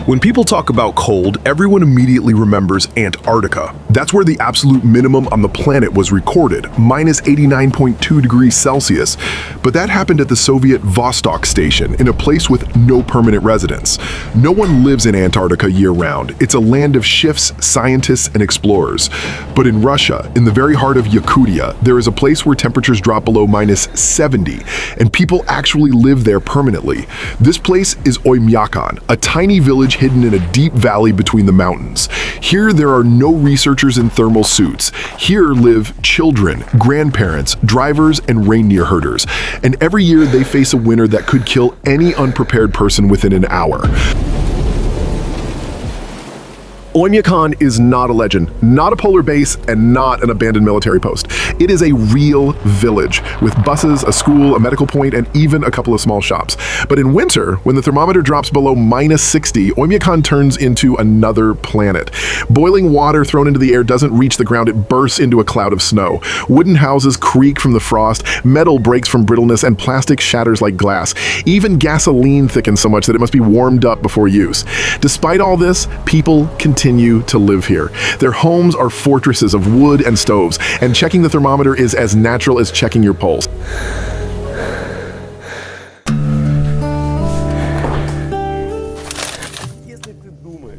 When people talk about cold, everyone immediately remembers Antarctica. That's where the absolute minimum on the planet was recorded, minus 89.2 degrees Celsius. But that happened at the Soviet Vostok station, in a place with no permanent residents. No one lives in Antarctica year-round. It's a land of shifts, scientists, and explorers. But in Russia, in the very heart of Yakutia, there is a place where temperatures drop below minus 70, and people actually live there permanently. This place is Oymyakon, a tiny village hidden in a deep valley between the mountains. Here there are no researchers in thermal suits. Here live children, grandparents, drivers, and reindeer herders. And every year they face a winter that could kill any unprepared person within an hour. Oymyakon is not a legend, not a polar base, and not an abandoned military post. It is a real village with buses, a school, a medical point, and even a couple of small shops. But in winter, when the thermometer drops below minus 60, Oymyakon turns into another planet. Boiling water thrown into the air doesn't reach the ground, it bursts into a cloud of snow. Wooden houses creak from the frost, metal breaks from brittleness, and plastic shatters like glass. Even gasoline thickens so much that it must be warmed up before use. Despite all this, people continue to live here. Their homes are fortresses of wood and stoves, and checking the thermometer is as natural as checking your pulse.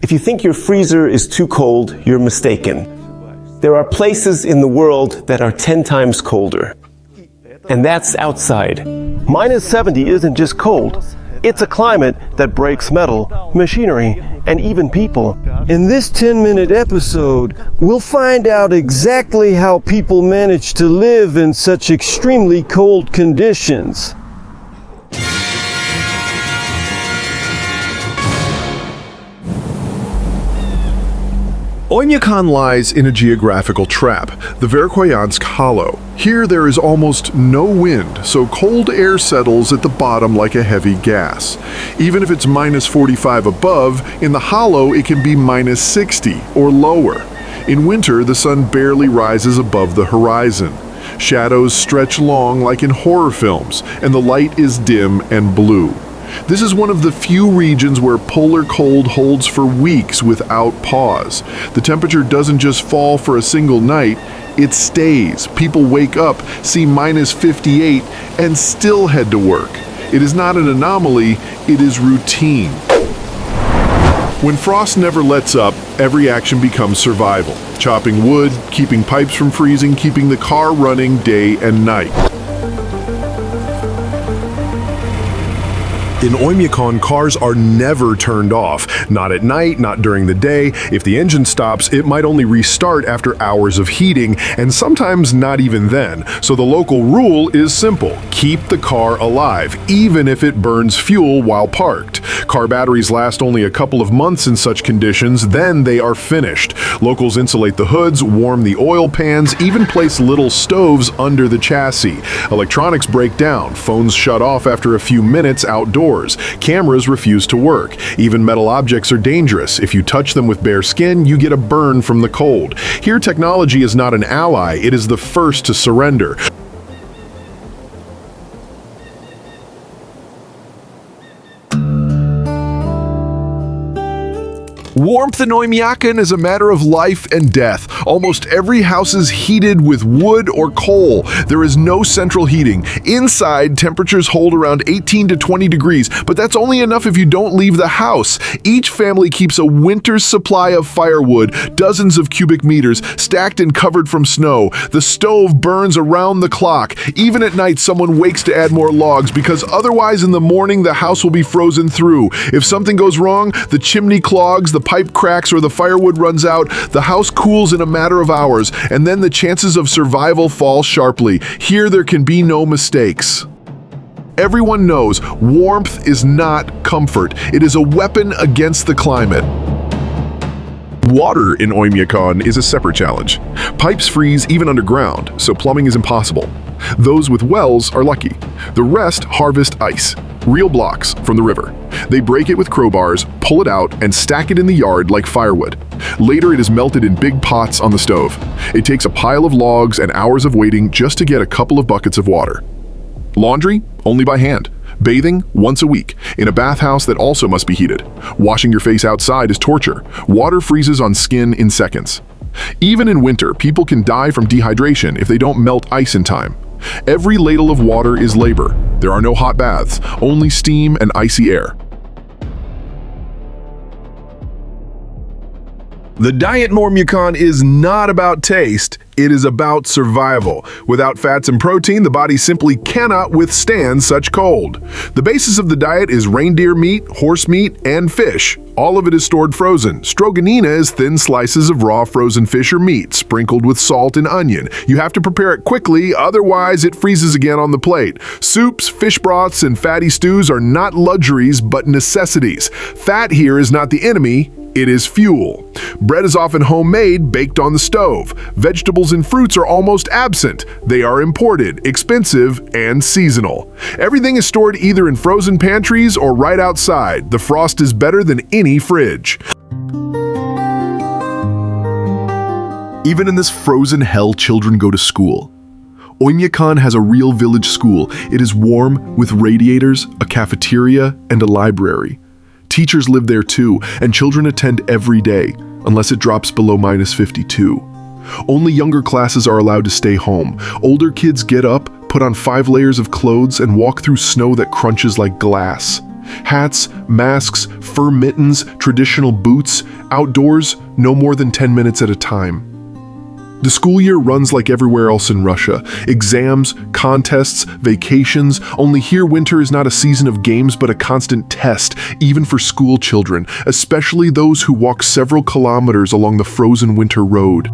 If you think your freezer is too cold, you're mistaken. There are places in the world that are 10 times colder. And that's outside. Minus 70 isn't just cold. It's a climate that breaks metal, machinery, and even people. In this 10-minute episode, we'll find out exactly how people manage to live in such extremely cold conditions. Oymyakon lies in a geographical trap, the Verkhoyansk Hollow. Here there is almost no wind, so cold air settles at the bottom like a heavy gas. Even if it's minus 45 above, in the hollow it can be minus 60 or lower. In winter, the sun barely rises above the horizon. Shadows stretch long like in horror films, and the light is dim and blue. This is one of the few regions where polar cold holds for weeks without pause. The temperature doesn't just fall for a single night, it stays. People wake up, see minus 58, and still head to work. It is not an anomaly, it is routine. When frost never lets up, every action becomes survival. Chopping wood, keeping pipes from freezing, keeping the car running day and night. In Oymyakon, cars are never turned off. Not at night, not during the day. If the engine stops, it might only restart after hours of heating, and sometimes not even then. So the local rule is simple. Keep the car alive, even if it burns fuel while parked. Car batteries last only a couple of months in such conditions, then they are finished. Locals insulate the hoods, warm the oil pans, even place little stoves under the chassis. Electronics break down, phones shut off after a few minutes outdoors. Cameras refuse to work. Even metal objects are dangerous. If you touch them with bare skin, you get a burn from the cold. Here, technology is not an ally, it is the first to surrender. Warmth in Oymyakon is a matter of life and death. Almost every house is heated with wood or coal. There is no central heating. Inside, temperatures hold around 18 to 20 degrees, but that's only enough if you don't leave the house. Each family keeps a winter's supply of firewood, dozens of cubic meters, stacked and covered from snow. The stove burns around the clock. Even at night, someone wakes to add more logs, because otherwise in the morning, the house will be frozen through. If something goes wrong, the chimney clogs, the pipe cracks, or the firewood runs out, the house cools in a matter of hours, and then the chances of survival fall sharply. Here there can be no mistakes. Everyone knows warmth is not comfort. It is a weapon against the climate. Water in Oymyakon is a separate challenge. Pipes freeze even underground, so plumbing is impossible. Those with wells are lucky. The rest harvest ice, real blocks from the river. They break it with crowbars, pull it out, and stack it in the yard like firewood. Later, it is melted in big pots on the stove. It takes a pile of logs and hours of waiting just to get a couple of buckets of water. Laundry? Only by hand. Bathing once a week, in a bathhouse that also must be heated. Washing your face outside is torture. Water freezes on skin in seconds. Even in winter, people can die from dehydration if they don't melt ice in time. Every ladle of water is labor. There are no hot baths, only steam and icy air. The diet in Oymyakon is not about taste, it is about survival. Without fats and protein, the body simply cannot withstand such cold. The basis of the diet is reindeer meat, horse meat, and fish. All of it is stored frozen. Stroganina is thin slices of raw frozen fish or meat, sprinkled with salt and onion. You have to prepare it quickly, otherwise it freezes again on the plate. Soups, fish broths, and fatty stews are not luxuries, but necessities. Fat here is not the enemy, it is fuel. Bread is often homemade, baked on the stove. Vegetables and fruits are almost absent. They are imported, expensive, and seasonal. Everything is stored either in frozen pantries or right outside. The frost is better than any fridge. Even in this frozen hell, children go to school. Oymyakon has a real village school. It is warm, with radiators, a cafeteria, and a library. Teachers live there too, and children attend every day, unless it drops below -52. Only younger classes are allowed to stay home. Older kids get up, put on 5 layers of clothes, and walk through snow that crunches like glass. Hats, masks, fur mittens, traditional boots, outdoors, no more than 10 minutes at a time. The school year runs like everywhere else in Russia. Exams, contests, vacations. Only here winter is not a season of games but a constant test, even for school children, especially those who walk several kilometers along the frozen winter road.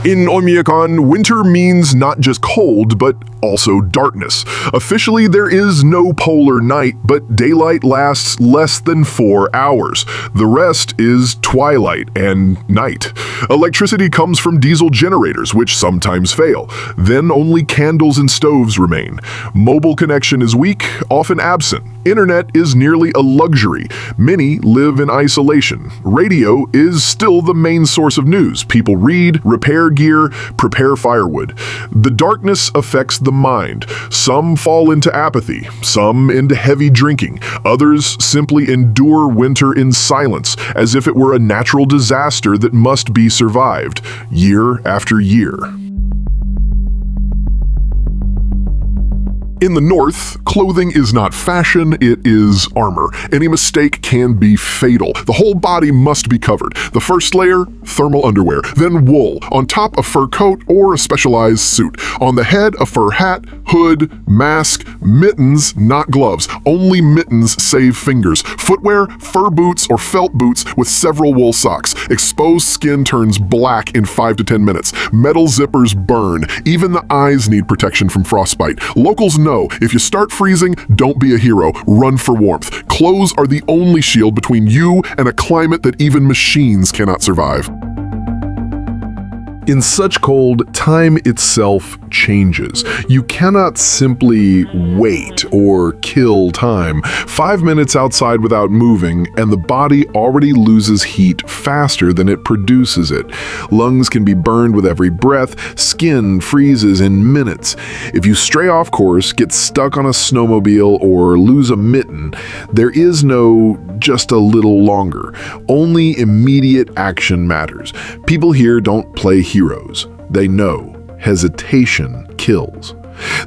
In Oymyakon, winter means not just cold, but also darkness. Officially, there is no polar night, but daylight lasts less than 4 hours. The rest is twilight and night. Electricity comes from diesel generators, which sometimes fail. Then only candles and stoves remain. Mobile connection is weak, often absent. Internet is nearly a luxury. Many live in isolation. Radio is still the main source of news. People read, repair gear, prepare firewood. The darkness affects the mind. Some fall into apathy, some into heavy drinking. Others simply endure winter in silence, as if it were a natural disaster that must be survived, year after year. In the north, clothing is not fashion, it is armor. Any mistake can be fatal. The whole body must be covered. The first layer, thermal underwear, then wool. On top, a fur coat or a specialized suit. On the head, a fur hat, hood, mask, mittens, not gloves. Only mittens save fingers. Footwear, fur boots or felt boots with several wool socks. Exposed skin turns black in 5 to 10 minutes. Metal zippers burn. Even the eyes need protection from frostbite. Locals know if you start freezing, don't be a hero. Run for warmth. Clothes are the only shield between you and a climate that even machines cannot survive. In such cold, time itself changes. You cannot simply wait or kill time. 5 minutes outside without moving, and the body already loses heat faster than it produces it. Lungs can be burned with every breath, skin freezes in minutes. If you stray off course, get stuck on a snowmobile, or lose a mitten, there is no just a little longer. Only immediate action matters. People here don't play heroes. They know hesitation kills.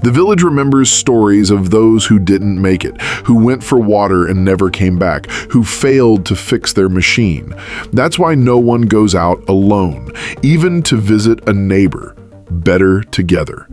The village remembers stories of those who didn't make it, who went for water and never came back, who failed to fix their machine. That's why no one goes out alone, even to visit a neighbor. Better together.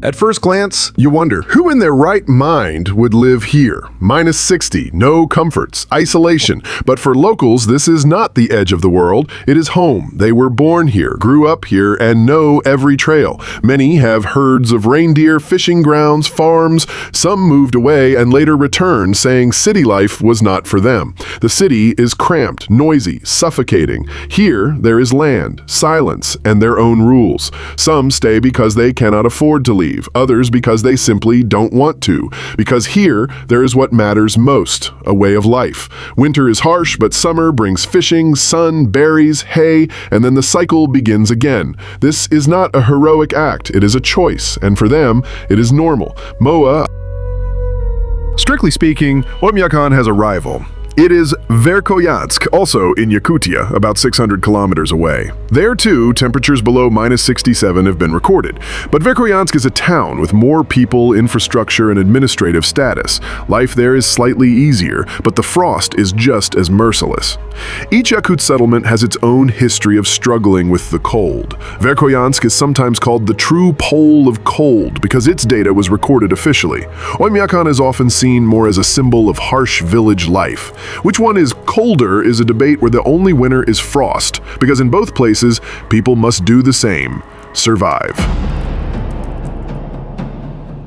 At first glance, you wonder, who in their right mind would live here? -60, no comforts, isolation. But for locals, this is not the edge of the world. It is home. They were born here, grew up here, and know every trail. Many have herds of reindeer, fishing grounds, farms. Some moved away and later returned, saying city life was not for them. The city is cramped, noisy, suffocating. Here, there is land, silence, and their own rules. Some stay because they cannot afford to leave. leave, others because they simply don't want to. Because here, there is what matters most, a way of life. Winter is harsh, but summer brings fishing, sun, berries, hay, and then the cycle begins again. This is not a heroic act, it is a choice, and for them, it is normal. Moa. Strictly speaking, Oymyakon has a rival. It is Verkhoyansk, also in Yakutia, about 600 kilometers away. There, too, temperatures below -67 have been recorded. But Verkhoyansk is a town with more people, infrastructure, and administrative status. Life there is slightly easier, but the frost is just as merciless. Each Yakut settlement has its own history of struggling with the cold. Verkhoyansk is sometimes called the true pole of cold because its data was recorded officially. Oymyakon is often seen more as a symbol of harsh village life. Which one is colder is a debate where the only winner is frost, because in both places, people must do the same: survive.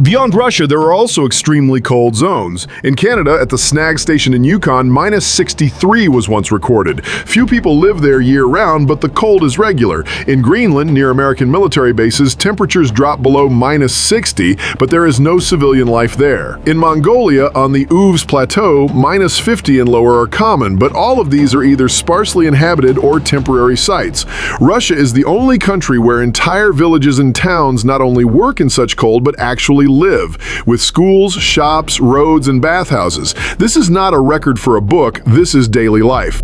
Beyond Russia, there are also extremely cold zones. In Canada, at the Snag Station in Yukon, -63 was once recorded. Few people live there year-round, but the cold is regular. In Greenland, near American military bases, temperatures drop below -60, but there is no civilian life there. In Mongolia, on the Uvs Plateau, -50 and lower are common, but all of these are either sparsely inhabited or temporary sites. Russia is the only country where entire villages and towns not only work in such cold, but actually live, with schools, shops, roads, and bathhouses. This is not a record for a book, this is daily life.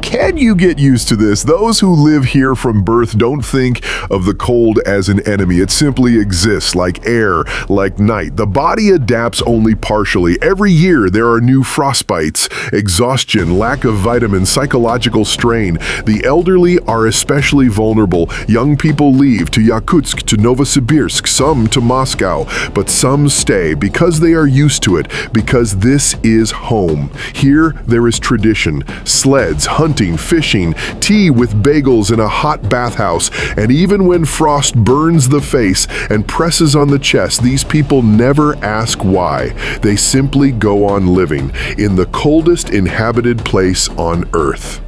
Can you get used to this? Those who live here from birth don't think of the cold as an enemy. It simply exists, like air, like night. The body adapts only partially. Every year there are new frostbites, exhaustion, lack of vitamins, psychological strain. The elderly are especially vulnerable. Young people leave to Yakutsk, to Novosibirsk, some to Moscow, but some stay because they are used to it, because this is home. Here there is tradition, sleds, hunting, fishing, tea with bagels in a hot bathhouse, and even when frost burns the face and presses on the chest, these people never ask why. They simply go on living in the coldest inhabited place on Earth.